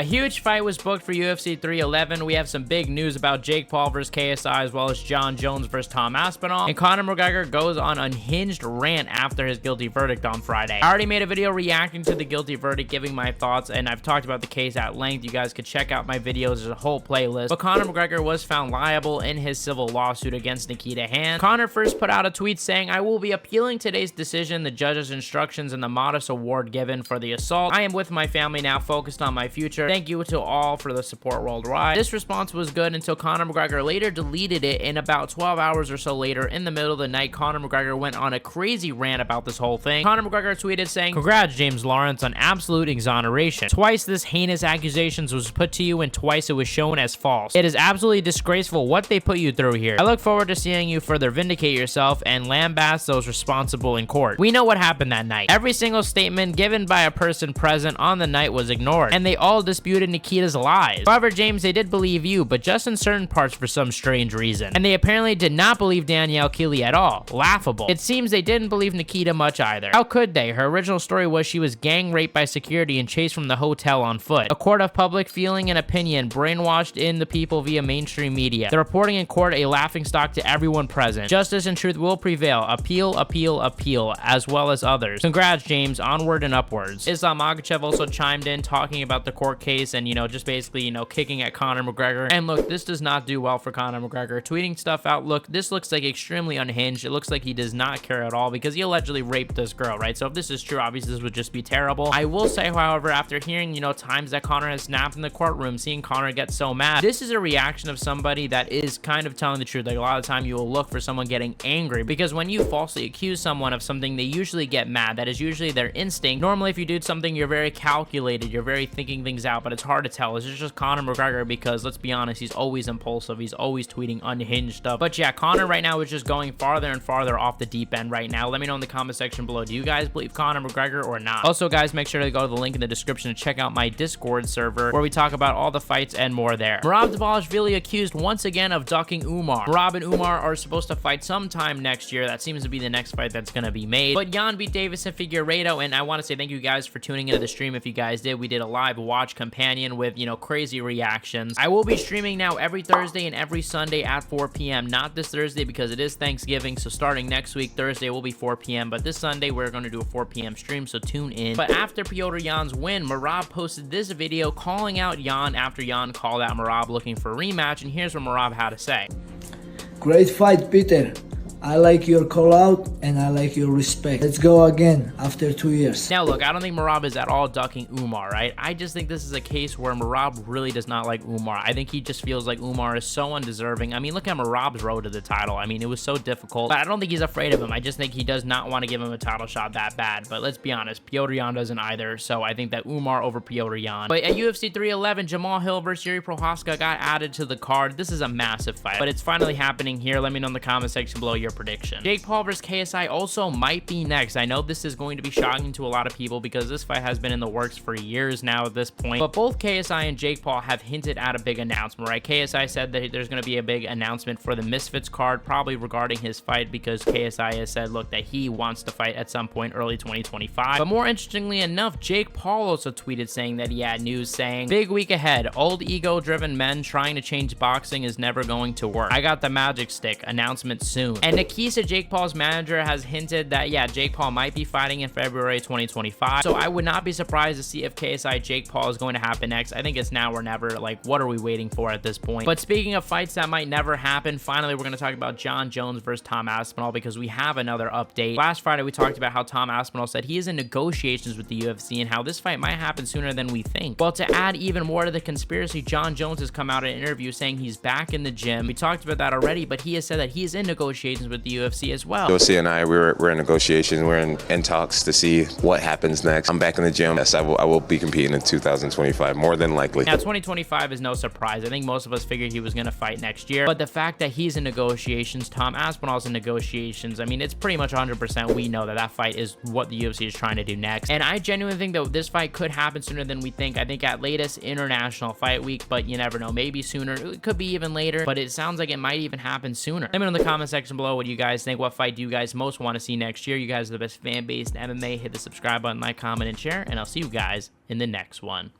A huge fight was booked for UFC 311. We have some big news about Jake Paul versus KSI, as well as Jon Jones versus Tom Aspinall. And Conor McGregor goes on Unhinged rant after his guilty verdict on Friday. I already made a video reacting to the guilty verdict, giving my thoughts, and I've talked about the case at length. You guys could check out my videos. There's a whole playlist. But Conor McGregor was found liable in his civil lawsuit against Nikita Hand. Conor first put out a tweet saying, "I will be appealing today's decision, the judge's instructions, and the modest award given for the assault. I am with my family now, focused on my future. Thank you to all for the support worldwide." This response was good until Conor McGregor later deleted it, and about 12 hours or so later, in the middle of the night, Conor McGregor went on a crazy rant about this whole thing. Conor McGregor tweeted saying, "Congrats, James Lawrence, on absolute exoneration. Twice this heinous accusations was put to you, and twice it was shown as false. It is absolutely disgraceful what they put you through here. I look forward to seeing you further vindicate yourself and lambaste those responsible in court. We know what happened that night. Every single statement given by a person present on the night was ignored, and they all disputed Nikita's lies. However, James, they did believe you, but just in certain parts for some strange reason. And they apparently did not believe Danielle Keeley at all. Laughable. It seems they didn't believe Nikita much either. How could they? Her original story was she was gang raped by security and chased from the hotel on foot. A court of public feeling and opinion brainwashed in the people via mainstream media. The reporting in court a laughingstock to everyone present. Justice and truth will prevail. Appeal, appeal, appeal, as well as others. Congrats, James. Onward and upwards." Islam Makhachev also chimed in talking about the court case and, just basically, kicking at Conor McGregor. And look, this does not do well for Conor McGregor. Tweeting stuff out, look, this looks like extremely unhinged. It looks like he does not care at all because he allegedly raped this girl, right? So if this is true, obviously this would just be terrible. I will say, however, after hearing, times that Conor has snapped in the courtroom, seeing Conor get so mad, this is a reaction of somebody that is kind of telling the truth. Like, a lot of the time you will look for someone getting angry, because when you falsely accuse someone of something, they usually get mad. That is usually their instinct. Normally, if you do something, you're very calculated, you're very thinking things out, but it's hard to tell. Is it just Conor McGregor? Because let's be honest, he's always impulsive. He's always tweeting unhinged stuff. But yeah, Conor right now is just going farther and farther off the deep end right now. Let me know in the comment section below. Do you guys believe Conor McGregor or not? Also, guys, make sure to go to the link in the description to check out my Discord server where we talk about all the fights and more there. Merab Dvalishvili accused once again of ducking Umar. Merab and Umar are supposed to fight sometime next year. That seems to be the next fight that's going to be made. But Jan beat Davis and Figueiredo, and I want to say thank you guys for tuning into the stream. If you guys did, we did a live watch companion with, crazy reactions. I will be streaming now every Thursday and every Sunday at 4 p.m. Not this Thursday because it is Thanksgiving, so starting next week, Thursday will be 4 p.m. But this Sunday, we're going to do a 4 p.m. stream, so tune in. But after Petr Yan's win, Merab posted this video calling out Yan after Yan called out Merab looking for a rematch, and here's what Merab had to say. "Great fight, Peter. I like your call out and I like your respect. Let's go again after 2 years." Now look, I don't think Merab is at all ducking Umar, right? I just think this is a case where Merab really does not like Umar. I think he just feels like Umar is so undeserving. I mean, look at Merab's road to the title. I mean, it was so difficult, but I don't think he's afraid of him. I just think he does not want to give him a title shot that bad. But let's be honest, Petr Yan doesn't either, so I think that Umar over Petr Yan. But at UFC 311, Jamahal versus Jiri Prochazka got added to the card. This is a massive fight, but it's finally happening here. Let me know in the comment section below your prediction. Jake Paul versus KSI also might be next. I know this is going to be shocking to a lot of people because this fight has been in the works for years now at this point, but both KSI and Jake Paul have hinted at a big announcement, right? KSI said that there's going to be a big announcement for the Misfits card, probably regarding his fight, because KSI has said, look, that he wants to fight at some point early 2025. But more interestingly enough, Jake Paul also tweeted saying that he had news saying, "Big week ahead. Old ego-driven men trying to change boxing is never going to work. I got the magic stick. Announcement soon." And Nikita, Jake Paul's manager, has hinted that, yeah, Jake Paul might be fighting in February 2025. So I would not be surprised to see if KSI Jake Paul is going to happen next. I think it's now or never. Like, what are we waiting for at this point? But speaking of fights that might never happen, finally, we're going to talk about Jon Jones versus Tom Aspinall because we have another update. Last Friday, we talked about how Tom Aspinall said he is in negotiations with the UFC and how this fight might happen sooner than we think. Well, to add even more to the conspiracy, Jon Jones has come out in an interview saying he's back in the gym. We talked about that already, but he has said that he is in negotiations with the UFC as well. UFC and I, we're in negotiations. We're in talks to see what happens next. I'm back in the gym. Yes, I will be competing in 2025, more than likely. Now, 2025 is no surprise. I think most of us figured he was going to fight next year, but the fact that he's in negotiations, Tom Aspinall's in negotiations, I mean, it's pretty much 100% we know that that fight is what the UFC is trying to do next. And I genuinely think that this fight could happen sooner than we think. I think at latest International Fight Week, but you never know. Maybe sooner. It could be even later, but it sounds like it might even happen sooner. Let me know in the comment section below what you guys think. What fight do you guys most want to see next year? You guys are the best fan base in MMA. Hit the subscribe button, like, comment, and share, and I'll see you guys in the next one.